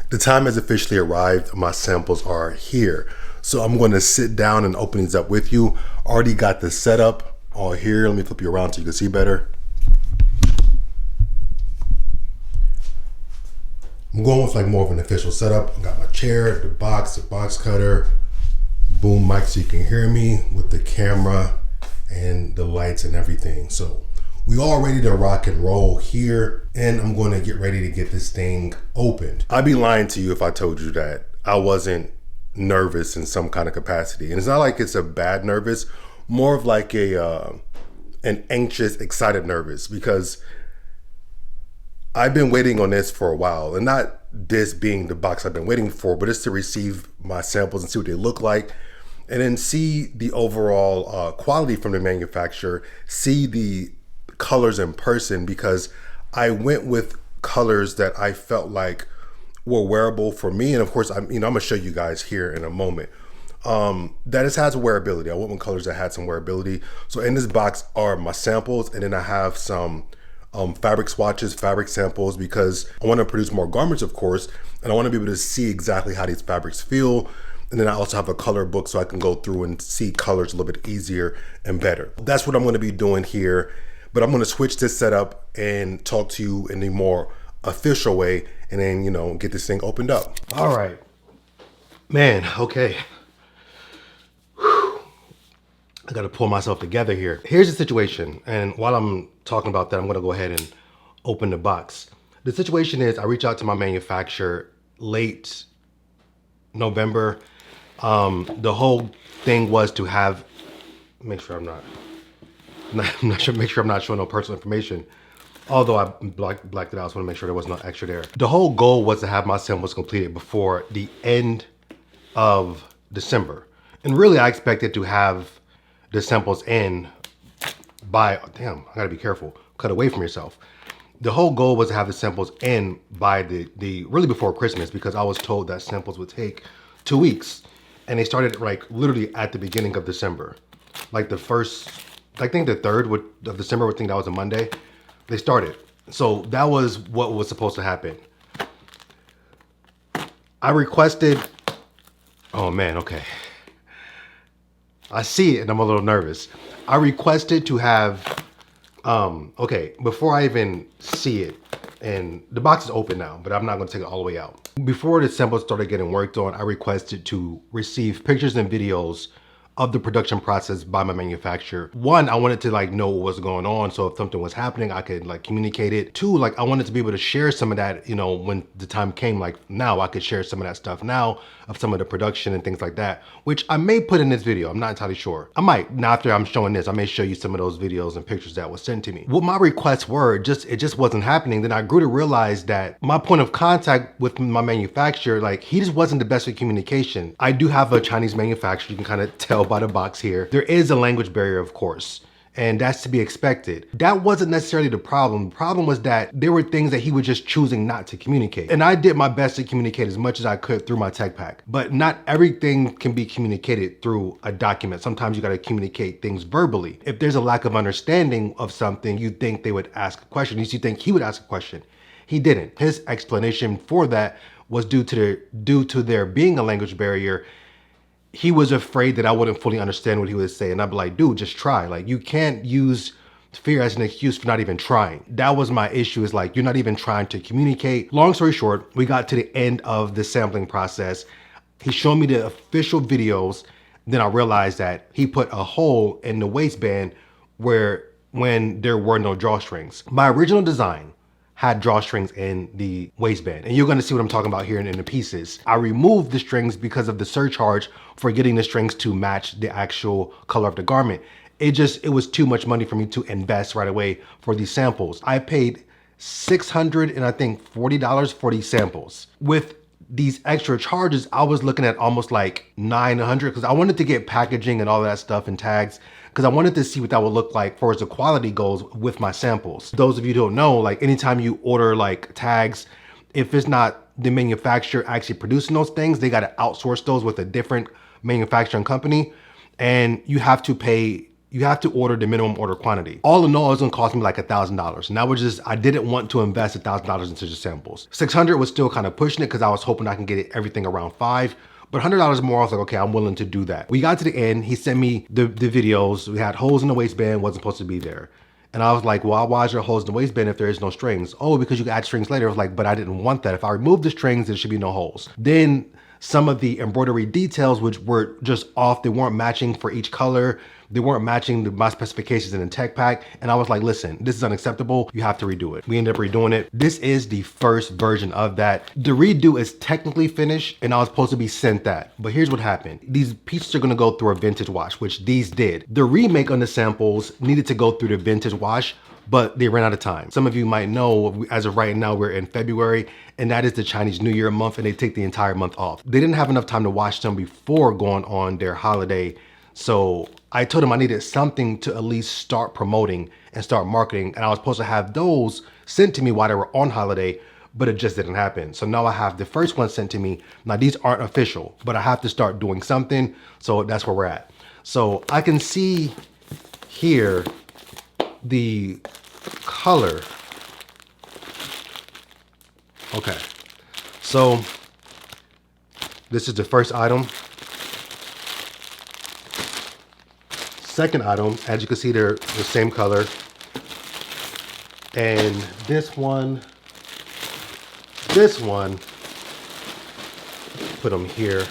The time has officially arrived. My samples are here. So I'm going to sit down and open these up with you. Already got the setup all here. Let me flip you around so you can see better. I'm going with like more of an official setup. I got my chair, the box cutter, boom mic so you can hear me with the camera and the lights and everything. So we all ready to rock and roll here, and I'm going to get ready to get this thing opened. I'd be lying to you if I told you that I wasn't nervous in some kind of capacity. And it's not like it's a bad nervous, more of like an anxious, excited nervous, because I've been waiting on this for a while, and not this being the box I've been waiting for, but it's to receive my samples and see what they look like, and then see the overall quality from the manufacturer, see the colors in person, because I went with colors that I felt like were wearable for me. And of course, I'm gonna show you guys here in a moment that it has wearability. I went with colors that had some wearability. So in this box are my samples, and then I have some fabric swatches, fabric samples, because I want to produce more garments, of course, and I want to be able to see exactly how these fabrics feel. And then I also have a color book so I can go through and see colors a little bit easier and better. That's what I'm going to be doing here. But I'm going to switch this setup and talk to you in a more official way, and then, get this thing opened up. All right, man. Okay. Whew. I got to pull myself together here. Here's the situation. And while I'm talking about that, I'm going to go ahead and open the box. The situation is I reached out to my manufacturer late November. The whole thing was to have, make sure I'm not showing no personal information. Although I blacked it out, I just want to make sure there was no extra there. The whole goal was to have my samples completed before the end of December. And really I expected to have the samples in by, damn, I gotta be careful, cut away from yourself. The whole goal was to have the samples in by really before Christmas, because I was told that samples would take 2 weeks. And they started like literally at the beginning of December. Like the first, I think the 3rd of December, I think that was a Monday, they started. So that was what was supposed to happen. I requested, oh man, okay. I see it and I'm a little nervous. I requested to have, okay, before I even see it, and the box is open now, but I'm not gonna take it all the way out. Before the samples started getting worked on, I requested to receive pictures and videos of the production process by my manufacturer. One, I wanted to know what was going on, so if something was happening, I could communicate it. Two, I wanted to be able to share some of that, when the time came, now I could share some of that stuff now of some of the production and things like that, which I may put in this video. I'm not entirely sure. I might, now after I'm showing this, I may show you some of those videos and pictures that was sent to me. What my requests were, it just wasn't happening. Then I grew to realize that my point of contact with my manufacturer, he just wasn't the best with communication. I do have a Chinese manufacturer, you can kind of tell by the box here. There is a language barrier, of course, and that's to be expected. That wasn't necessarily the problem. The problem was that there were things that he was just choosing not to communicate. And I did my best to communicate as much as I could through my tech pack, but not everything can be communicated through a document. Sometimes you gotta communicate things verbally. If there's a lack of understanding of something, you think they would ask a question. You think he would ask a question. He didn't. His explanation for that was due to there being a language barrier. He was afraid that I wouldn't fully understand what he was saying. I'd be like, dude, just try. You can't use fear as an excuse for not even trying. That was my issue, is you're not even trying to communicate. Long story short, we got to the end of the sampling process. He showed me the official videos. Then I realized that he put a hole in the waistband when there were no drawstrings. My original design had drawstrings in the waistband. And you're gonna see what I'm talking about here in the pieces. I removed the strings because of the surcharge for getting the strings to match the actual color of the garment. It was too much money for me to invest right away for these samples. I paid $640 for these samples. With these extra charges, I was looking at almost $900, because I wanted to get packaging and all that stuff and tags, because I wanted to see what that would look like for as the quality goes with my samples. Those of you who don't know, anytime you order tags, if it's not the manufacturer actually producing those things, they got to outsource those with a different manufacturing company, and you have to pay you have to order the minimum order quantity. All in all, it's gonna cost me like $1,000. And that was just, I didn't want to invest $1,000 into just samples. 600 was still kind of pushing it because I was hoping I can get everything around 5. But $100 more, I was like, okay, I'm willing to do that. We got to the end, he sent me the videos. We had holes in the waistband, wasn't supposed to be there. And I was like, well, why is there holes in the waistband if there is no strings? Oh, because you can add strings later. I was like, but I didn't want that. If I remove the strings, there should be no holes. Then some of the embroidery details, which were just off, they weren't matching for each color. They weren't matching my specifications in the tech pack. And I was like, listen, this is unacceptable. You have to redo it. We ended up redoing it. This is the first version of that. The redo is technically finished and I was supposed to be sent that. But here's what happened. These pieces are gonna go through a vintage wash, which these did. The remake on the samples needed to go through the vintage wash, but they ran out of time. Some of you might know, as of right now, we're in February, and that is the Chinese New Year month, and they take the entire month off. They didn't have enough time to wash them before going on their holiday. So I told them I needed something to at least start promoting and start marketing. And I was supposed to have those sent to me while they were on holiday, but it just didn't happen. So now I have the first one sent to me. Now these aren't official, but I have to start doing something. So that's where we're at. So I can see here the color. Okay. So this is the first item. Second item, as you can see, they're the same color. And this one, put them here.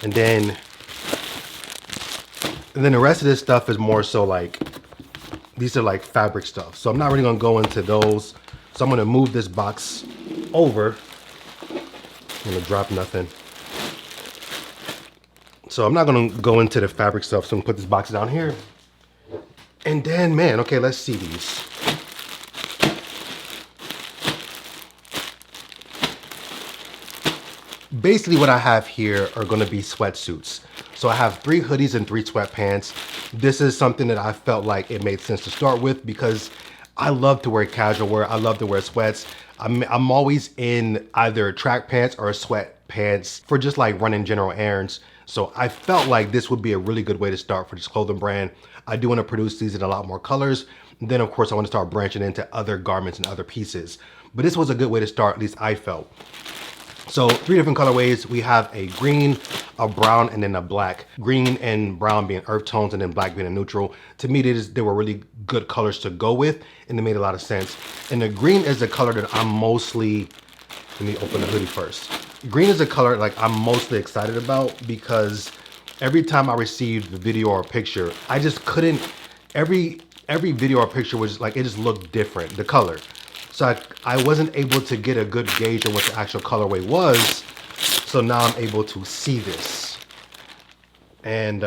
And then the rest of this stuff is more so like, these are like fabric stuff. So I'm not really gonna go into those. So I'm gonna move this box over. I'm gonna drop nothing. So I'm not gonna go into the fabric stuff. So I'm gonna put this box down here. And then, man, okay, let's see these. Basically what I have here are gonna be sweatsuits. So I have 3 hoodies and 3 sweatpants. This is something that I felt like it made sense to start with because I love to wear casual wear. I love to wear sweats. I'm always in either track pants or sweatpants for just like running general errands. So I felt like this would be a really good way to start for this clothing brand. I do want to produce these in a lot more colors. And then of course I want to start branching into other garments and other pieces. But this was a good way to start, at least I felt. So 3 different colorways. We have a green, a brown, and then a black. Green and brown being earth tones and then black being a neutral. To me, they were really good colors to go with and they made a lot of sense. And the green is the color that I'm mostly, let me open the hoodie first. Green is a color like I'm mostly excited about because every time I received a video or a picture, I just couldn't, every video or picture was like, it just looked different, the color. So I wasn't able to get a good gauge of what the actual colorway was. So now I'm able to see this. And,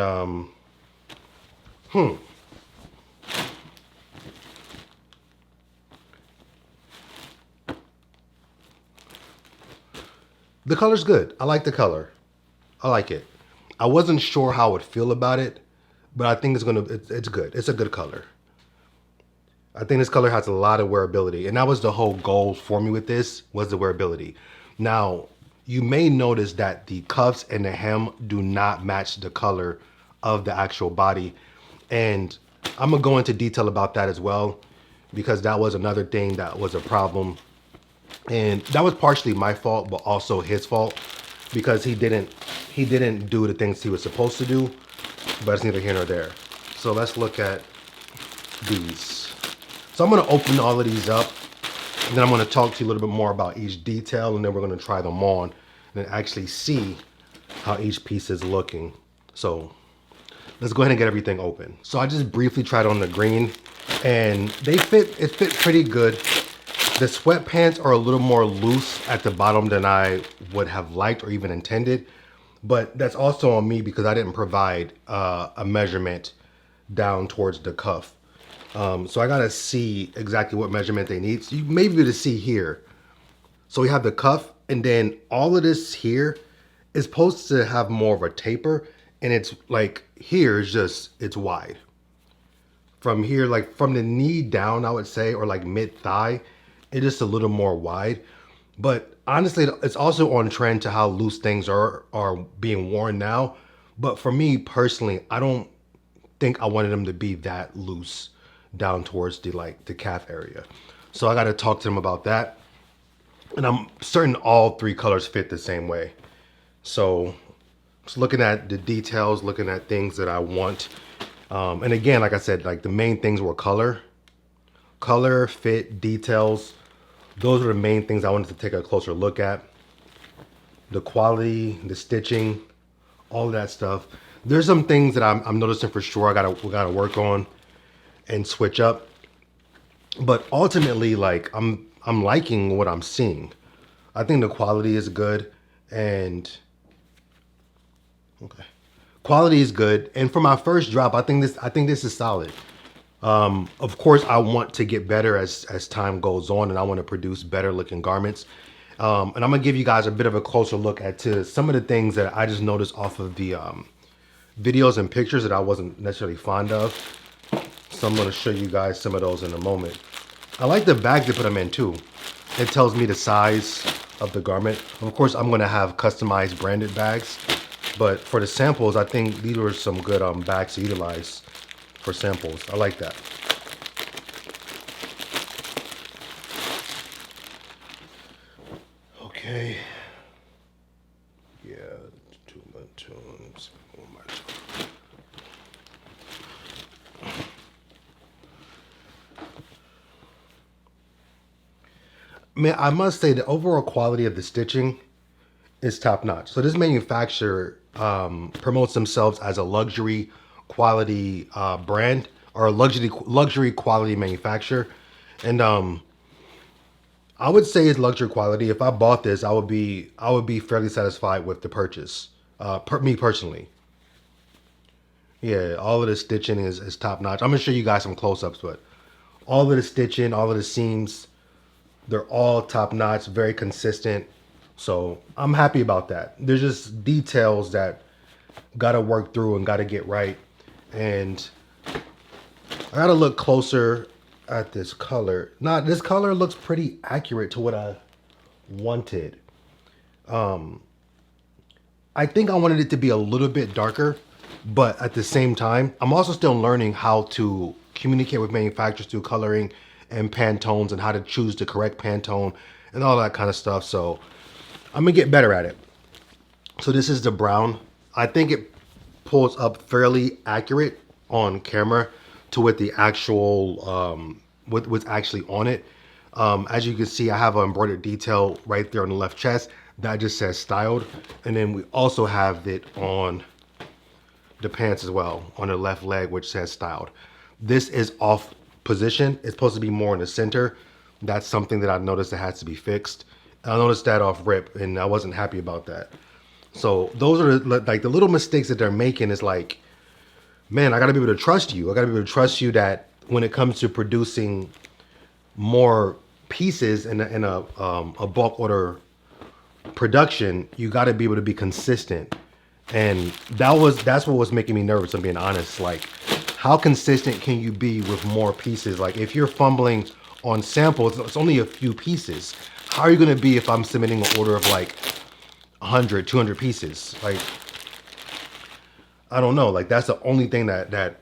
the color's good. I like the color. I like it. I wasn't sure how I would feel about it, but I think it's good. It's a good color. I think this color has a lot of wearability, and that was the whole goal for me with this, was the wearability. Now, you may notice that the cuffs and the hem do not match the color of the actual body. And I'm gonna go into detail about that as well, because that was another thing that was a problem. And that was partially my fault, but also his fault, because he didn't do the things he was supposed to do, but it's neither here nor there. So let's look at these. So I'm gonna open all of these up, and then I'm gonna talk to you a little bit more about each detail, and then we're gonna try them on and actually see how each piece is looking. So let's go ahead and get everything open. So I just briefly tried on the green, and it fit pretty good. The sweatpants are a little more loose at the bottom than I would have liked or even intended, but that's also on me because I didn't provide a measurement down towards the cuff. So I gotta see exactly what measurement they need. So you may be able to see here. So we have the cuff, and then all of this here is supposed to have more of a taper, and it's like here is just, it's wide. From here, like from the knee down, I would say, or like mid-thigh, it's just a little more wide. But honestly, it's also on trend to how loose things are being worn now. But for me personally, I don't think I wanted them to be that loose down towards the like the calf area. So I got to talk to them about that. And I'm certain all three colors fit the same way. So just looking at the details, looking at things that I want. And again, like I said, like the main things were color, fit, details. Those are the main things I wanted to take a closer look at. The quality, the stitching, all of that stuff. There's some things that I'm noticing for sure we gotta work on and switch up. But ultimately, like I'm liking what I'm seeing. I think the quality is good, and okay, quality is good. And for my first drop, I think this is solid. Of course, I want to get better as time goes on, and I want to produce better looking garments. And I'm gonna give you guys a bit of a closer look at to some of the things that I just noticed off of the videos and pictures that I wasn't necessarily fond of. So I'm gonna show you guys some of those in a moment. I like the bag they put them in too. It tells me the size of the garment. Of course, I'm gonna have customized branded bags, but for the samples, I think these were some good bags to utilize for samples. I like that. Okay. Yeah, too much. Man, I must say the overall quality of the stitching is top notch. So this manufacturer promotes themselves as a luxury quality brand, or a luxury quality manufacturer, and I would say it's luxury quality. If I bought this, I would be fairly satisfied with the purchase. Me personally, yeah, all of the stitching is top notch. I'm gonna show you guys some close ups, but all of the stitching, all of the seams, they're all top notch, very consistent. So I'm happy about that. There's just details that gotta work through and gotta get right. And I gotta look closer at this color. Now, this color looks pretty accurate to what I wanted. I think I wanted it to be a little bit darker, but at the same time, I'm also still learning how to communicate with manufacturers through coloring and Pantones and how to choose the correct Pantone and all that kind of stuff. So I'm gonna get better at it. So this is the brown. I think it pulls up fairly accurate on camera to what the actual what's actually on it. As you can see, I have an embroidered detail right there on the left chest that just says styled, and then we also have it on the pants as well on the left leg, which says styled. This is off position. It's supposed to be more in the center. That's something that I noticed that has to be fixed. I noticed that off rip, and I wasn't happy about that. So those are like the little mistakes that they're making. Is like, man, I gotta be able to trust you. I gotta be able to trust you that when it comes to producing more pieces in a bulk order production, you got to be able to be consistent. And that's what was making me nervous, I'm being honest. Like, how consistent can you be with more pieces? Like, if you're fumbling on samples, it's only a few pieces. How are you going to be if I'm submitting an order of like 100, 200 pieces? Like, I don't know. Like, that's the only thing that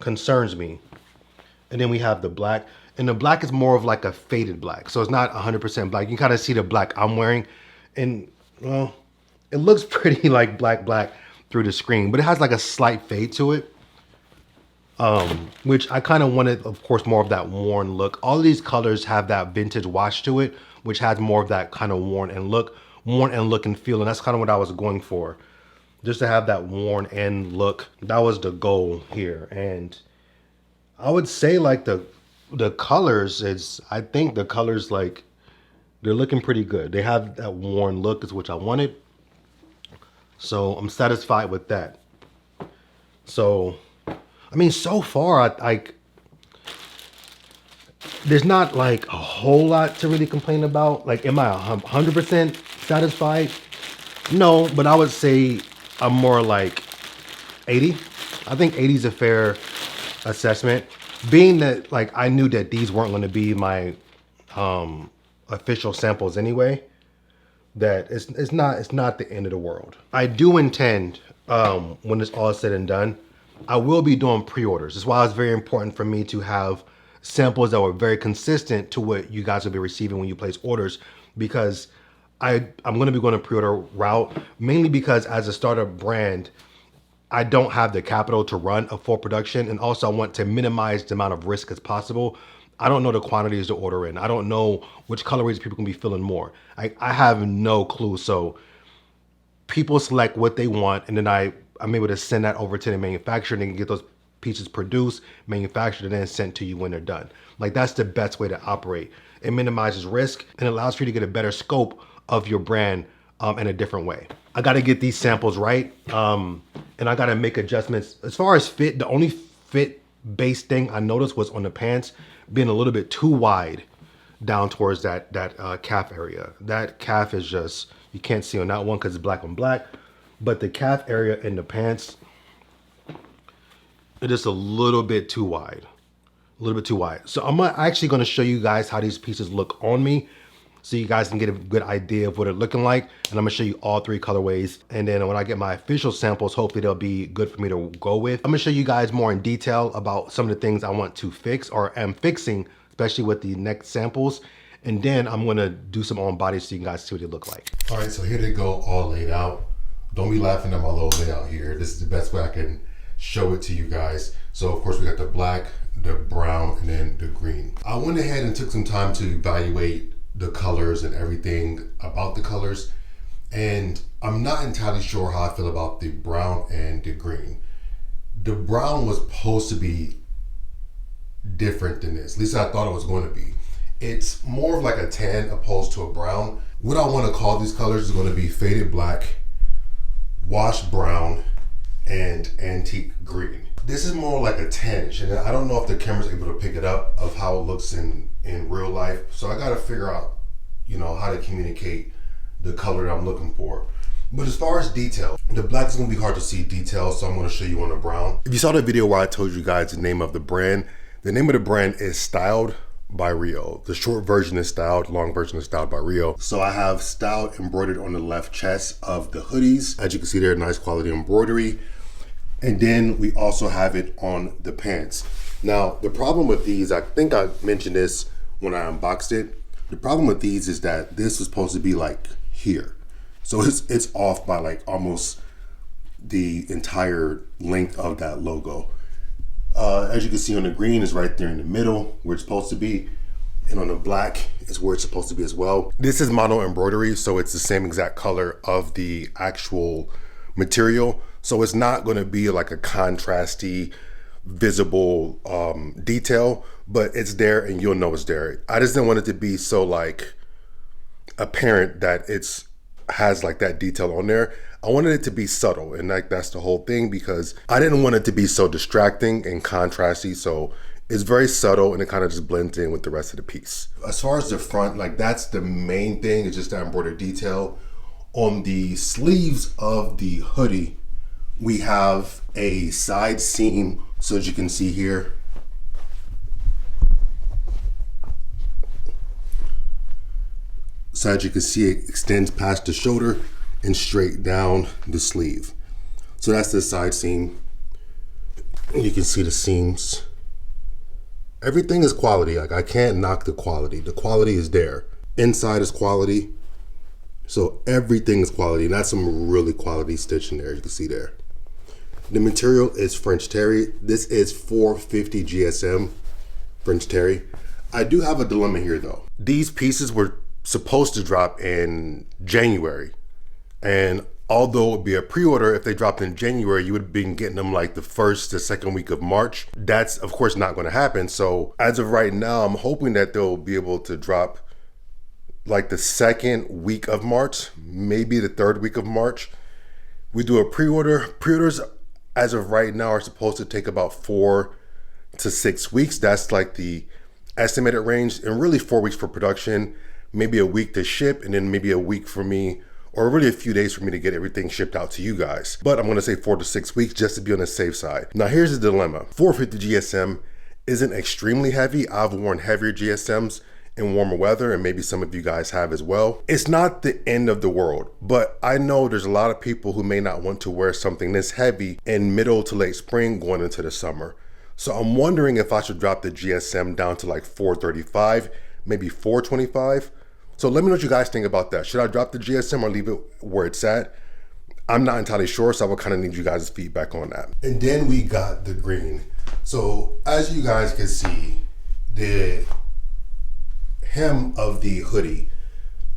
concerns me. And then we have the black. And the black is more of like a faded black. So it's not 100% black. You can kind of see the black I'm wearing. And, well, it looks pretty like black through the screen. But it has like a slight fade to it. Which I kind of wanted, of course, more of that worn look. All of these colors have that vintage wash to it, which has more of that kind of worn and look and feel. And that's kind of what I was going for. Just to have that worn end look. That was the goal here. And I would say like the colors, I think the colors, like, they're looking pretty good. They have that worn look, is which I wanted. So I'm satisfied with that. So, I mean, so far, there's not like a whole lot to really complain about. Like, am I 100% satisfied? No, but I would say I'm more like 80. I think 80 is a fair assessment. Being that, like, I knew that these weren't going to be my official samples anyway. that it's not the end of the world. I do intend, when it's all said and done, I will be doing pre-orders. That's why it's very important for me to have samples that were very consistent to what you guys will be receiving when you place orders, because I'm going to be going a pre-order route, mainly because as a startup brand, I don't have the capital to run a full production, and also I want to minimize the amount of risk as possible. I don't know the quantities to order in. I don't know which colorways people can be feeling more. I have no clue. So people select what they want, and then I'm able to send that over to the manufacturer, and they can get those pieces produced, manufactured, and then sent to you when they're done. Like, that's the best way to operate. It minimizes risk and allows for you to get a better scope of your brand in a different way. I got to get these samples right, and I got to make adjustments. As far as fit, the only fit-based thing I noticed was on the pants being a little bit too wide down towards that calf area. That calf is just, you can't see on that one because it's black on black, but the calf area in the pants, it's just a little bit too wide. A little bit too wide. So I'm actually going to show you guys how these pieces look on me, so you guys can get a good idea of what they're looking like. And I'm gonna show you all 3 colorways. And then when I get my official samples, hopefully they'll be good for me to go with. I'm gonna show you guys more in detail about some of the things I want to fix or am fixing, especially with the next samples. And then I'm gonna do some on bodies so you guys see what they look like. All right, so here they go, all laid out. Don't be laughing at my little layout here. This is the best way I can show it to you guys. So of course we got the black, the brown, and then the green. I went ahead and took some time to evaluate the colors and everything about the colors, and I'm not entirely sure how I feel about the brown and the green. The brown was supposed to be different than this. At least I thought it was going to be. It's more of like a tan opposed to a brown. What I want to call these colors is going to be faded black, washed brown, and antique green. This is more like a tannish, and I don't know if the camera's able to pick it up of how it looks in real life. So I got to figure out, you know, how to communicate the color that I'm looking for. But as far as detail, the black is going to be hard to see detail, so I'm going to show you on the brown. If you saw the video where I told you guys the name of the brand is Styled by Rio. The short version is Styled, long version is Styled by Rio. So I have Styled embroidered on the left chest of the hoodies. As you can see there, nice quality embroidery. And then we also have it on the pants. Now, the problem with these, I think I mentioned this when I unboxed it. The problem with these is that this was supposed to be like here. So it's off by like almost the entire length of that logo. As you can see on the green is right there in the middle where it's supposed to be. And on the black is where it's supposed to be as well. This is mono embroidery, so it's the same exact color of the actual material. So it's not going to be like a contrasty, visible detail, but it's there and you'll know it's there. I just didn't want it to be so like apparent that it's has like that detail on there. I wanted it to be subtle, and like that's the whole thing, because I didn't want it to be so distracting and contrasty. So it's very subtle and it kind of just blends in with the rest of the piece. As far as the front, like that's the main thing, is just that embroidered detail. On the sleeves of the hoodie, we have a side seam, so as you can see here. So as you can see, it extends past the shoulder and straight down the sleeve. So that's the side seam. You can see the seams. Everything is quality. Like, I can't knock the quality. The quality is there. Inside is quality. So everything is quality, and that's some really quality stitching there, you can see there. The material is French terry. This is 450 GSM French terry. I do have a dilemma here though. These pieces were supposed to drop in January, and although it would be a pre-order, if they dropped in January, you would have been getting them like the first to second week of March. That's of course not going to happen. So as of right now, I'm hoping that they'll be able to drop like the second week of March, maybe the third week of March. We do a pre-order. Pre-orders as of right now are supposed to take about 4 to 6 weeks. That's like the estimated range, and really 4 weeks for production, maybe a week to ship, and then maybe a week for me, or really a few days for me to get everything shipped out to you guys. But I'm gonna say 4 to 6 weeks just to be on the safe side. Now here's the dilemma. 450 GSM isn't extremely heavy. I've worn heavier GSMs in warmer weather, and maybe some of you guys have as well. It's not the end of the world, but I know there's a lot of people who may not want to wear something this heavy in middle to late spring going into the summer. So I'm wondering if I should drop the GSM down to like 435, maybe 425. So let me know what you guys think about that. Should I drop the GSM or leave it where it's at? I'm not entirely sure, so I will kind of need you guys' feedback on that. And then we got the green. So as you guys can see, the hem of the hoodie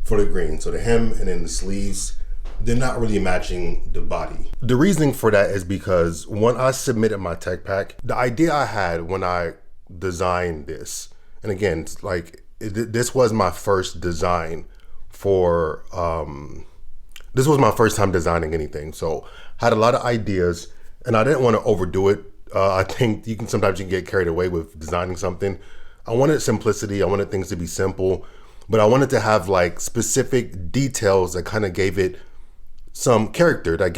for the green, so the hem and then the sleeves, they're not really matching the body. The reasoning for that is because when I submitted my tech pack, the idea I had when I designed this, and again, it's like this was my first design for, this was my first time designing anything. So I had a lot of ideas and I didn't want to overdo it. I think sometimes you can get carried away with designing something. I wanted simplicity. I wanted things to be simple, but I wanted to have like specific details that kind of gave it some character, that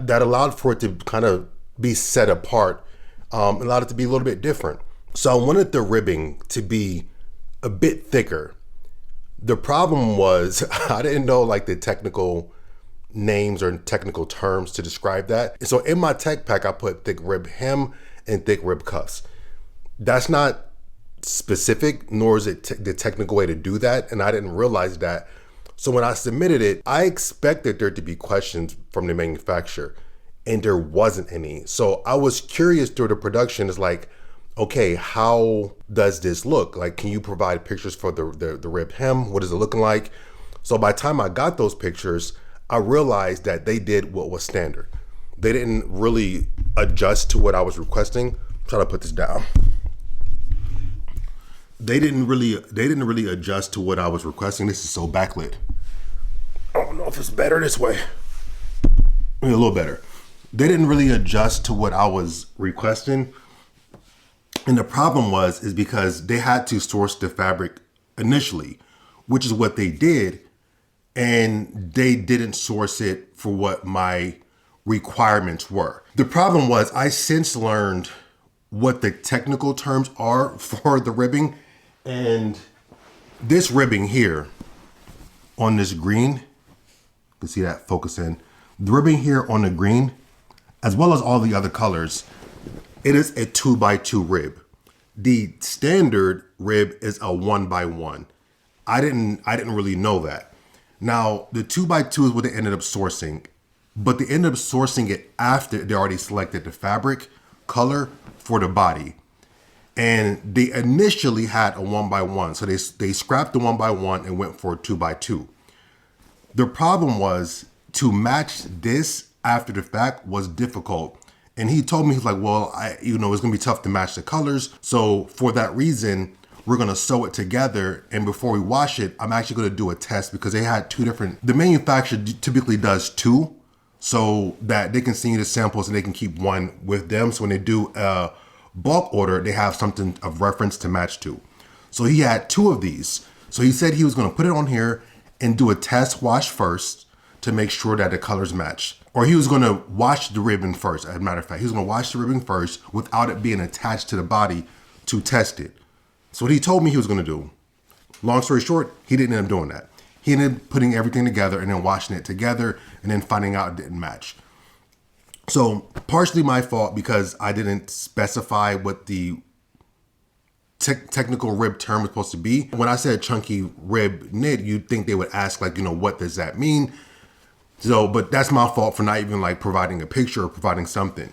allowed for it to kind of be set apart, allowed it to be a little bit different. So I wanted the ribbing to be a bit thicker. The problem was I didn't know like the technical names or technical terms to describe that. So in my tech pack, I put thick rib hem and thick rib cuffs. That's not specific, nor is it the technical way to do that. And I didn't realize that. So when I submitted it, I expected there to be questions from the manufacturer and there wasn't any. So I was curious through the production, is like, okay, how does this look? Like, can you provide pictures for the rib hem? What is it looking like? So by the time I got those pictures, I realized that they did what was standard. They didn't really adjust to what I was requesting. I'm trying to put this down. They didn't really adjust to what I was requesting. This is so backlit. I don't know if it's better this way. A little better. They didn't really adjust to what I was requesting. And the problem is because they had to source the fabric initially, which is what they did. And they didn't source it for what my requirements were. The problem was I since learned what the technical terms are for the ribbing. And this ribbing here on this green, you can see that focus in. The ribbing here on the green, as well as all the other colors, it is a 2x2 rib. The standard rib is a 1x1. I didn't really know that. Now, the 2x2 is what they ended up sourcing, but they ended up sourcing it after they already selected the fabric color for the body. And they initially had a 1x1. So they scrapped the 1x1 and went for a 2x2. The problem was to match this after the fact was difficult. And he told me, he's like, well, it's gonna be tough to match the colors. So for that reason, we're gonna sew it together. And before we wash it, I'm actually gonna do a test because they had two different, the manufacturer typically does two so that they can send you the samples and they can keep one with them. So when they do a bulk order, they have something of reference to match to. So he had two of these. So he said he was gonna put it on here and do a test wash first to make sure that the colors match. Or he was gonna wash the ribbon first. As a matter of fact, he was gonna wash the ribbon first without it being attached to the body to test it. So what he told me he was gonna do. Long story short, he didn't end up doing that. He ended up putting everything together and then washing it together and then finding out it didn't match. So partially my fault because I didn't specify what the technical rib term was supposed to be. When I said chunky rib knit, you'd think they would ask like, what does that mean? So, but that's my fault for not even like providing a picture or providing something.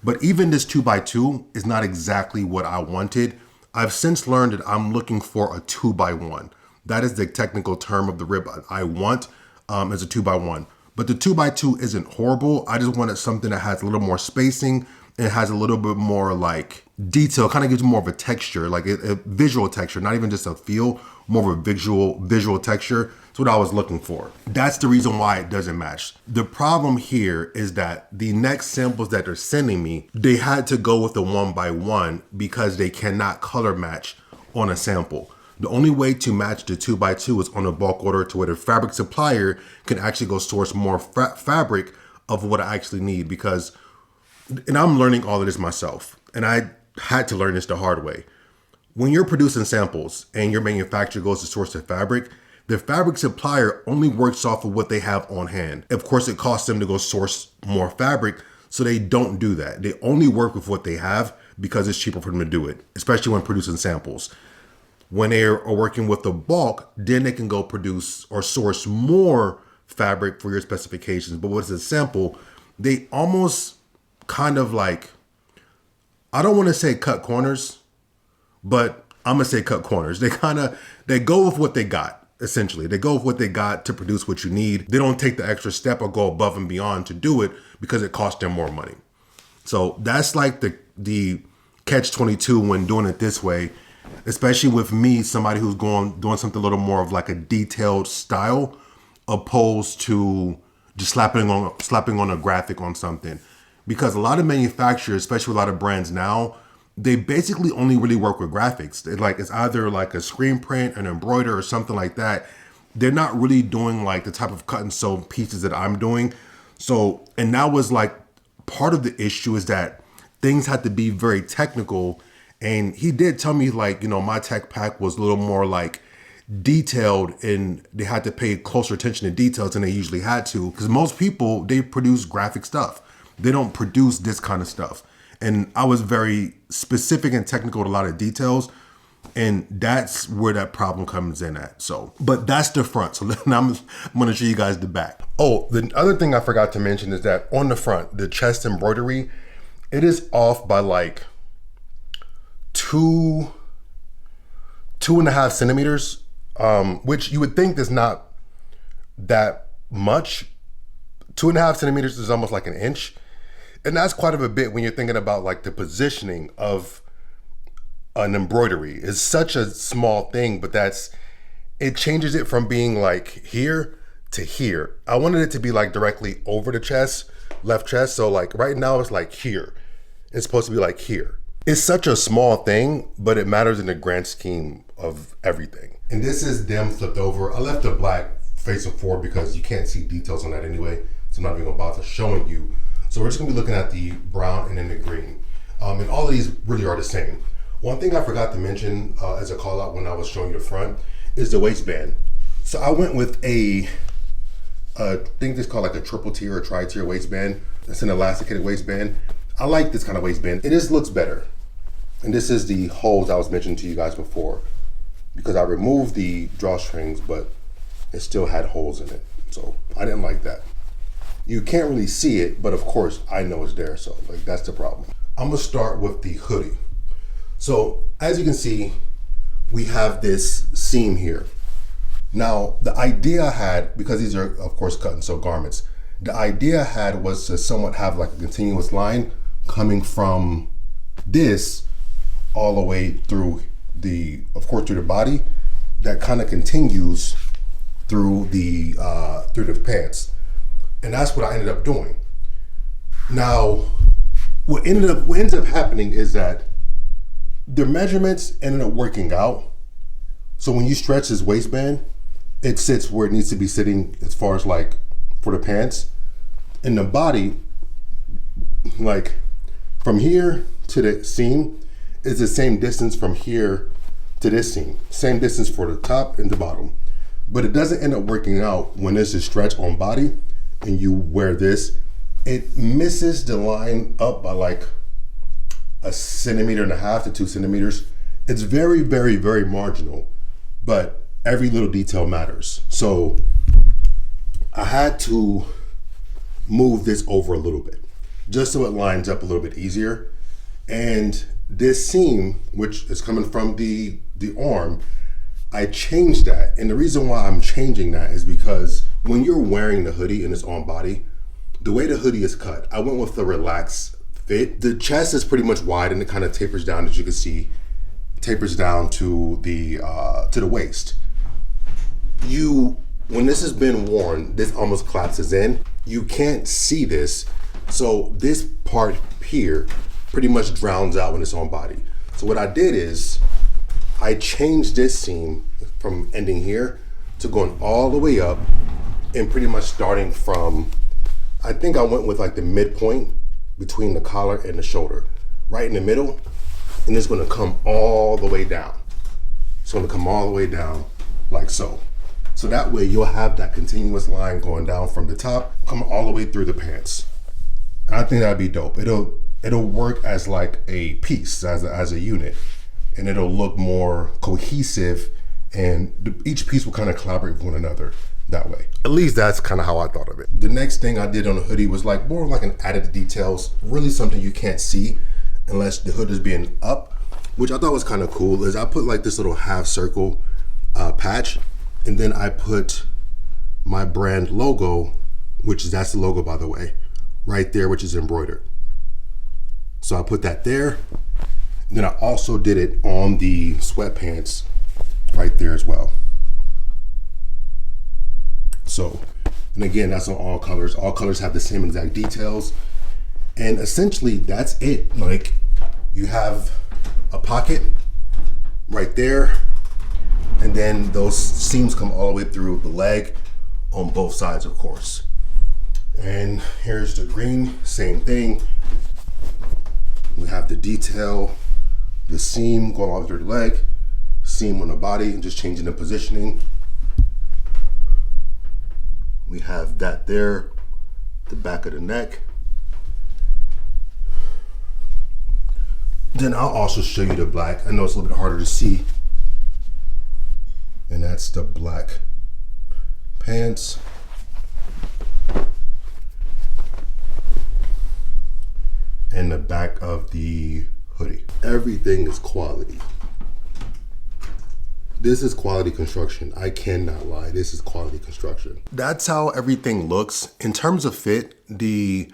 But even this 2x2 is not exactly what I wanted. I've since learned that I'm looking for a 2x1. That is the technical term of the rib I want, is a 2x1. But the 2x2 isn't horrible. I just wanted something that has a little more spacing and has a little bit more like detail, kind of gives you more of a texture, like a visual texture, not even just a feel, more of a visual texture. That's what I was looking for. That's the reason why it doesn't match. The problem here is that the next samples that they're sending me, they had to go with the 1x1 because they cannot color match on a sample. The only way to match the 2x2 is on a bulk order to where the fabric supplier can actually go source more fabric of what I actually need and I'm learning all of this myself. And I had to learn this the hard way. When you're producing samples and your manufacturer goes to source the fabric supplier only works off of what they have on hand. Of course, it costs them to go source more fabric, so they don't do that. They only work with what they have because it's cheaper for them to do it, especially when producing samples. When they are working with the bulk, then they can go produce or source more fabric for your specifications. But what's a sample, they almost kind of like, I don't want to say cut corners, but I'm gonna say cut corners. They go with what they got, essentially. They go with what they got to produce what you need. They don't take the extra step or go above and beyond to do it because it costs them more money. So that's like the catch-22 when doing it this way, especially with me, somebody who's doing something a little more of like a detailed style, opposed to just slapping on a graphic on something. Because a lot of manufacturers, especially a lot of brands now, they basically only really work with graphics. It's either like a screen print, an embroider, or something like that. They're not really doing like the type of cut and sew pieces that I'm doing. So, and that was like part of the issue, is that things had to be very technical. And he did tell me, like, my tech pack was a little more like detailed, and they had to pay closer attention to details than they usually had to. Because most people, they produce graphic stuff. They don't produce this kind of stuff. And I was very specific and technical with a lot of details. And that's where that problem comes in at. So, but that's the front. So now I'm going to show you guys the back. Oh, the other thing I forgot to mention is that on the front, the chest embroidery, it is off by like 2.5 centimeters, which you would think is not that much. 2.5 centimeters is almost like an inch. And that's quite of a bit when you're thinking about like the positioning of an embroidery. It's such a small thing, but it changes it from being like here to here. I wanted it to be like directly over the chest, left chest. So like right now it's like here. It's supposed to be like here. It's such a small thing, but it matters in the grand scheme of everything. And this is them flipped over. I left the black facing forward because you can't see details on that anyway. So I'm not even gonna bother showing you. So we're just gonna be looking at the brown and then the green. And all of these really are the same. One thing I forgot to mention as a call out when I was showing you the front is the waistband. So I went with I think this is called like a triple tier or tri-tier waistband. It's an elasticated waistband. I like this kind of waistband. It just looks better. And this is the holes I was mentioning to you guys before, because I removed the drawstrings, but it still had holes in it. So I didn't like that. You can't really see it, but of course I know it's there. So like that's the problem. I'm gonna start with the hoodie. So as you can see, we have this seam here. Now the idea I had, because these are of course cut and sew garments, the idea I had was to somewhat have like a continuous line coming from this all the way through through the body, that kind of continues through the pants. And that's what I ended up doing. Now, what ends up happening is that the measurements ended up working out. So when you stretch this waistband, it sits where it needs to be sitting as far as like for the pants. In the body, like from here to the seam is the same distance from here to this seam. Same distance for the top and the bottom. But it doesn't end up working out when this is stretched on body and you wear this. It misses the line up by like 1.5 centimeters to 2 centimeters. It's very, very, very marginal, but every little detail matters. So I had to move this over a little bit just so it lines up a little bit easier. And this seam, which is coming from the arm, I changed that. And the reason why I'm changing that is because when you're wearing the hoodie and it's on body, the way the hoodie is cut, I went with the relaxed fit. The chest is pretty much wide and it kind of tapers down, as you can see, tapers down to the waist. When this has been worn, this almost collapses in. You can't see this. So this part here pretty much drowns out when it's on body. So what I did is I changed this seam from ending here to going all the way up and pretty much starting from, I think I went with like the midpoint between the collar and the shoulder, right in the middle. and it's gonna come all the way down. It's gonna come all the way down like so. So that way you'll have that continuous line going down from the top, come all the way through the pants. I think that'd be dope. It'll work as like a piece, as a unit, and it'll look more cohesive, and each piece will kind of collaborate with one another that way. At least that's kind of how I thought of it. The next thing I did on the hoodie was like more like an added details, really something you can't see unless the hood is being up, which I thought was kind of cool, is I put like this little half circle patch, and then I put my brand logo, that's the logo by the way, right there, which is embroidered. So I put that there. Then I also did it on the sweatpants right there as well. So, and again, that's on all colors. All colors have the same exact details. And essentially that's it. Like, you have a pocket right there, and then those seams come all the way through the leg on both sides, of course. And here's the green, same thing. We have the detail, the seam going all the way through the leg, seam on the body, and just changing the positioning. We have that there, the back of the neck. Then I'll also show you the black. I know it's a little bit harder to see. And that's the black pants. And the back of the hoodie. Everything is quality. This is quality construction. I cannot lie. This is quality construction. That's how everything looks. In terms of fit, the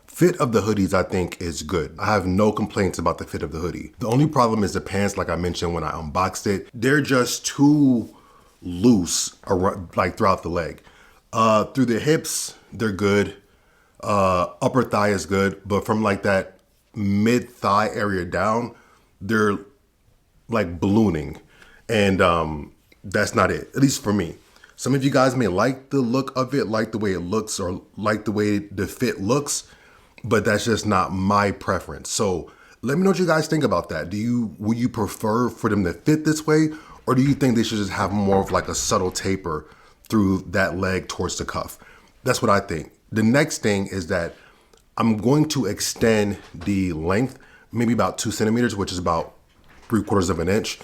fit of the hoodies I think is good. I have no complaints about the fit of the hoodie. The only problem is the pants, like I mentioned when I unboxed it. They're just too loose like throughout the leg. Through the hips, they're good. Upper thigh is good, but from like that mid thigh area down, they're like ballooning. And that's not it, at least for me. Some of you guys may like the look of it, like the way it looks, or like the way the fit looks, but that's just not my preference. So let me know what you guys think about that. Would you prefer for them to fit this way, or do you think they should just have more of like a subtle taper through that leg towards the cuff? That's what I think. The next thing is that I'm going to extend the length, maybe about 2 centimeters, which is about 3/4 of an inch.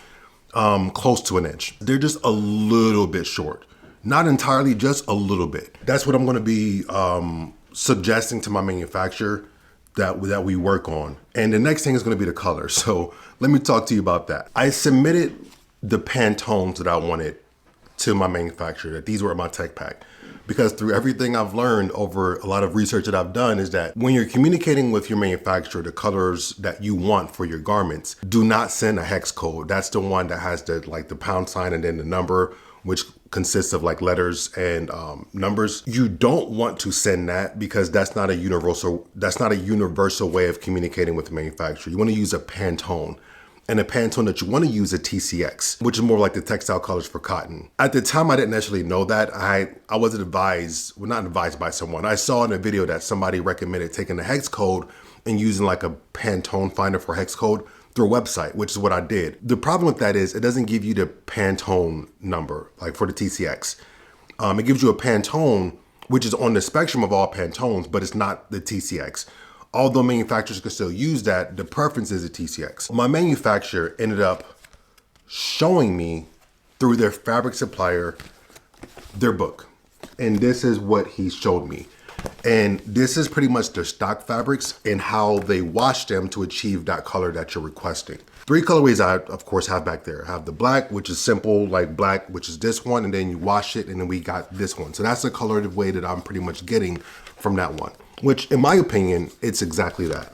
Close to an inch. They're just a little bit short. Not entirely, just a little bit. That's what I'm gonna be suggesting to my manufacturer that we work on. And the next thing is gonna be the color. So let me talk to you about that. I submitted the Pantones that I wanted to my manufacturer, that these were in my tech pack. Because through everything I've learned over a lot of research that I've done is that when you're communicating with your manufacturer, the colors that you want for your garments, do not send a hex code. That's the one that has the pound sign and then the number, which consists of like letters and numbers. You don't want to send that because that's not a universal way of communicating with the manufacturer. You want to use a Pantone. And a Pantone that you want to use a TCX, which is more like the textile colors for cotton. At the time, I didn't necessarily know that. I wasn't advised, well, not advised by someone. I saw in a video that somebody recommended taking the hex code and using like a Pantone finder for hex code through a website, which is what I did. The problem with that is it doesn't give you the Pantone number, like for the TCX. It gives you a Pantone, which is on the spectrum of all Pantones, but it's not the TCX. Although manufacturers can still use that, the preference is a TCX. My manufacturer ended up showing me through their fabric supplier, their book. And this is what he showed me. And this is pretty much their stock fabrics and how they wash them to achieve that color that you're requesting. 3 colorways I, of course, have back there. I have the black, which is simple, like black, which is this one, and then you wash it, and then we got this one. So that's the colored way that I'm pretty much getting from that one, which in my opinion, it's exactly that.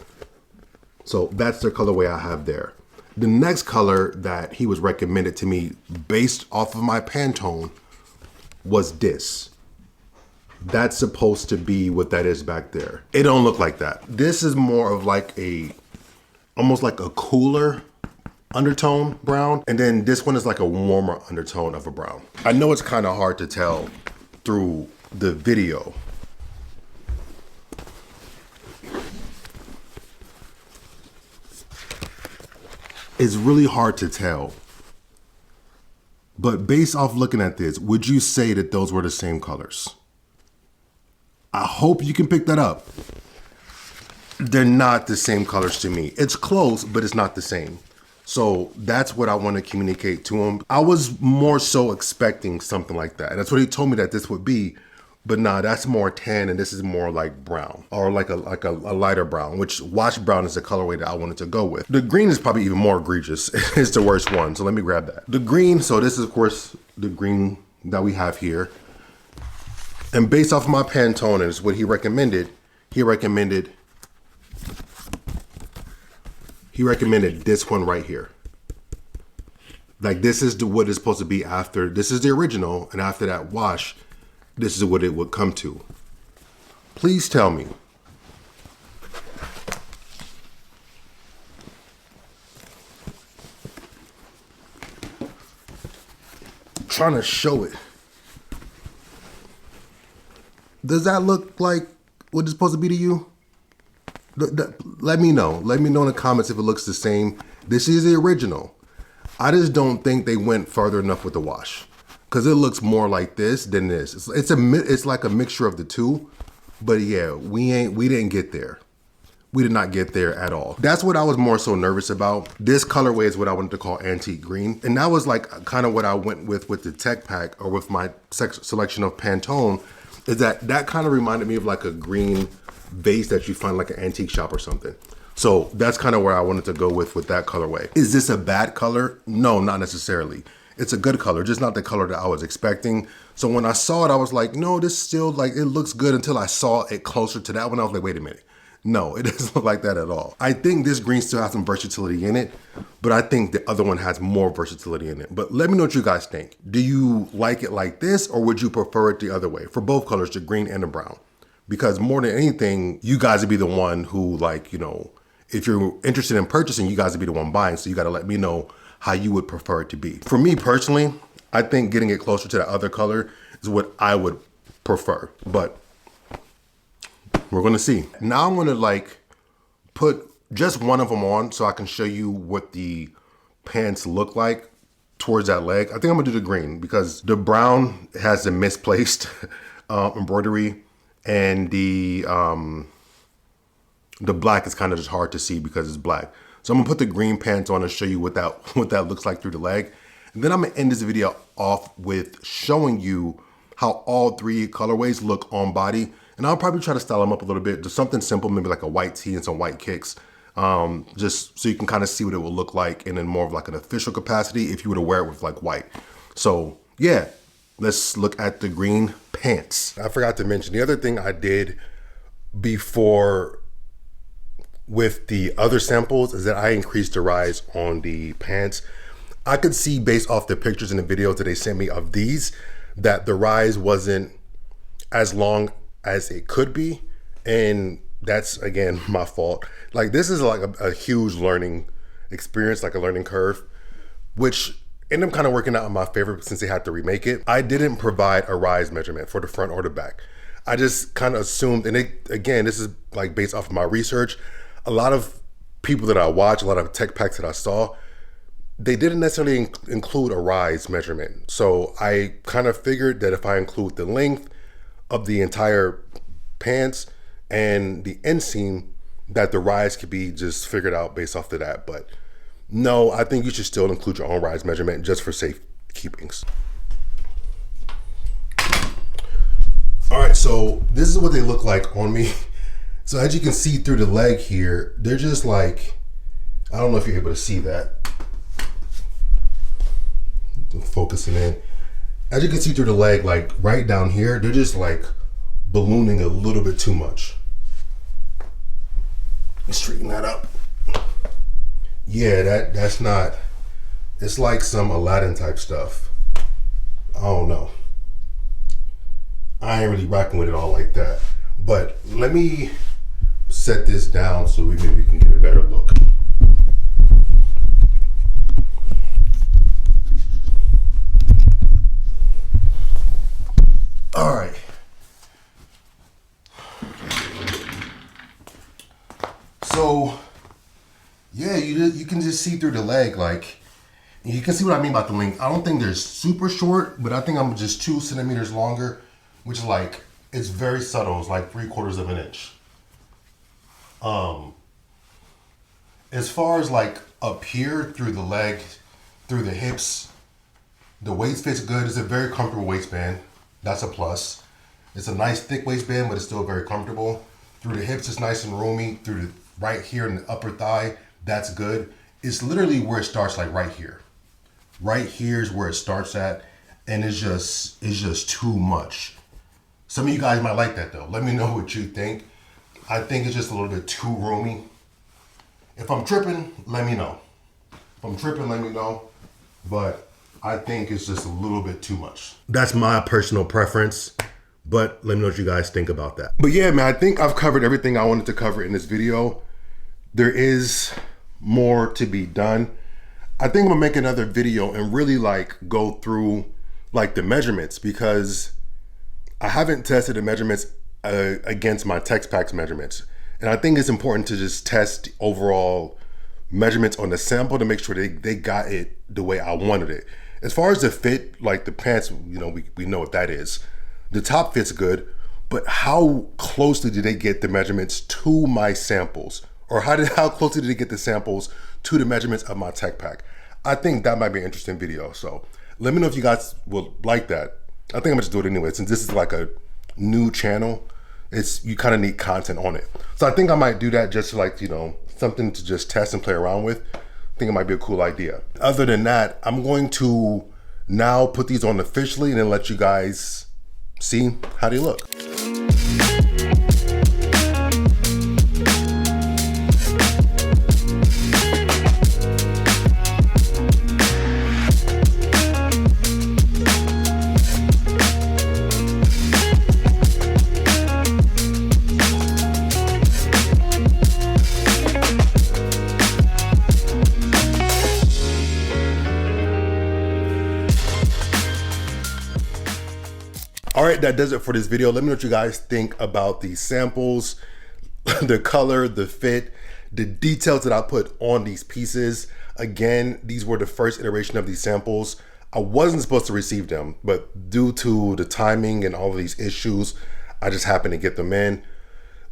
So that's the colorway I have there. The next color that he was recommended to me based off of my Pantone was this. That's supposed to be what that is back there. It don't look like that. This is more of like almost like a cooler undertone brown. And then this one is like a warmer undertone of a brown. I know it's kind of hard to tell through the video. It's really hard to tell. But based off looking at this, would you say that those were the same colors? I hope you can pick that up. They're not the same colors to me. It's close, but it's not the same. So that's what I want to communicate to him. I was more so expecting something like that. And that's what he told me that this would be. But nah, that's more tan and this is more like brown, or like a lighter brown, which wash brown is the colorway that I wanted to go with. The green is probably even more egregious. It's the worst one. So let me grab that. The green, so this is of course the green that we have here. And based off of my Pantone is what he recommended this one right here. Like this is what it's supposed to be after. This is the original, and after that wash, this is what it would come to. Please tell me. I'm trying to show it. Does that look like what it's supposed to be to you? Let me know. Let me know in the comments if it looks the same. This is the original. I just don't think they went further enough with the wash, because it looks more like this than this. It's like a mixture of the two. But yeah, we didn't get there. We did not get there at all. That's what I was more so nervous about. This colorway is what I wanted to call antique green. And that was like kind of what I went with the tech pack, or with my selection of Pantone, is that kind of reminded me of like a green vase that you find like an antique shop or something. So that's kind of where I wanted to go with that colorway. Is this a bad color? No, not necessarily. It's a good color, just not the color that I was expecting. So when I saw it, I was like, no, this still, like, it looks good, until I saw it closer to that one. I was like, wait a minute. No, it doesn't look like that at all. I think this green still has some versatility in it, but I think the other one has more versatility in it. But let me know what you guys think. Do you like it like this, or would you prefer it the other way? For both colors, the green and the brown. Because more than anything, you guys would be the one who, like, you know, if you're interested in purchasing, you guys would be the one buying. So you got to let me know how you would prefer it to be. For me personally, I think getting it closer to the other color is what I would prefer, but we're gonna see. Now I'm gonna like put just one of them on so I can show you what the pants look like towards that leg. I think I'm gonna do the green because the brown has the misplaced embroidery, and the black is kind of just hard to see because it's black. So I'm gonna put the green pants on and show you what that looks like through the leg. And then I'm gonna end this video off with showing you how all three colorways look on body. And I'll probably try to style them up a little bit. Just something simple, maybe like a white tee and some white kicks. Just so you can kind of see what it will look like in more of like an official capacity if you were to wear it with like white. So yeah, let's look at the green pants. I forgot to mention the other thing I did before with the other samples is that I increased the rise on the pants. I could see based off the pictures and the videos that they sent me of these that the rise wasn't as long as it could be, and that's again my fault. Like this is like a huge learning experience, like a learning curve, which ended up kind of working out in my favor since they had to remake it. I didn't provide a rise measurement for the front or the back. I just kind of assumed, and again, this is like based off of my research. A lot of people that I watch, a lot of tech packs that I saw, they didn't necessarily include a rise measurement. So I kind of figured that if I include the length of the entire pants and the inseam, that the rise could be just figured out based off of that. But no, I think you should still include your own rise measurement just for safe keepings. All right, so this is what they look like on me. So as you can see through the leg here, they're just like, I don't know if you're able to see that. I'm focusing in. As you can see through the leg, like right down here, they're just like ballooning a little bit too much. Let's straighten that up. Yeah, that's not, it's like some Aladdin type stuff. I don't know. I ain't really rocking with it all like that. But let me set this down so maybe we can get a better look. All right. So yeah, you can can just see through the leg. Like, you can see what I mean about the length. I don't think they're super short, but I think I'm just 2 centimeters longer, which is like, it's very subtle. It's like 3/4 of an inch. As far as like up here through the leg, through the hips, the waist fits good. It's a very comfortable waistband. That's a plus. It's a nice thick waistband, but it's still very comfortable. Through the hips, it's nice and roomy. Through the right here in the upper thigh, that's good. It's literally where it starts, like right here. Right here is where it starts at, and it's just too much. Some of you guys might like that though. Let me know what you think. I think it's just a little bit too roomy. If I'm tripping, let me know. If I'm tripping, let me know. But I think it's just a little bit too much. That's my personal preference, but let me know what you guys think about that. But yeah, man, I think I've covered everything I wanted to cover in this video. There is more to be done. I think I'm gonna make another video and really like go through like the measurements, because I haven't tested the measurements against my text packs measurements. And I think it's important to just test overall measurements on the sample to make sure they got it the way I wanted it. As far as the fit, like the pants, you know, we know what that is. The top fits good, but how closely did they get the measurements to my samples? Or how closely did they get the samples to the measurements of my tech pack? I think that might be an interesting video. So let me know if you guys will like that. I think I'm gonna just do it anyway, since this is like a new channel. You kind of need content on it. So I think I might do that, just to like, you know, something to just test and play around with. I think it might be a cool idea. Other than that, I'm going to now put these on officially and then let you guys see how they look. All right, that does it for this video. Let me know what you guys think about these samples, the color, the fit, the details that I put on these pieces. Again, these were the first iteration of these samples. I wasn't supposed to receive them, but due to the timing and all of these issues, I just happened to get them in.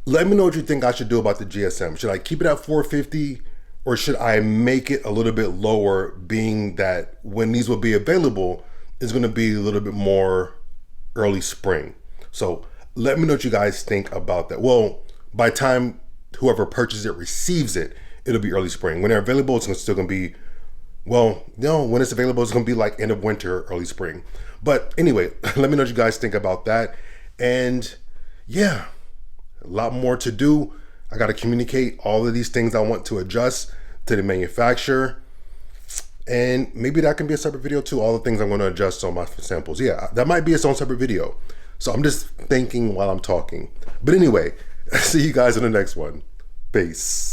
Let me know what you think I should do about the GSM. Should I keep it at 450 or should I make it a little bit lower, being that when these will be available, it's gonna be a little bit more early spring. So let me know what you guys think about that. Well, by the time whoever purchases it receives it, it'll be early spring. When they're available, it's still gonna be, well, no, when it's available, it's gonna be like end of winter, early spring. But anyway, let me know what you guys think about that. And yeah, a lot more to do. I gotta communicate all of these things I want to adjust to the manufacturer. And maybe that can be a separate video too, all the things I'm gonna adjust on my samples. Yeah, that might be its own separate video. So I'm just thinking while I'm talking. But anyway, see you guys in the next one. Peace.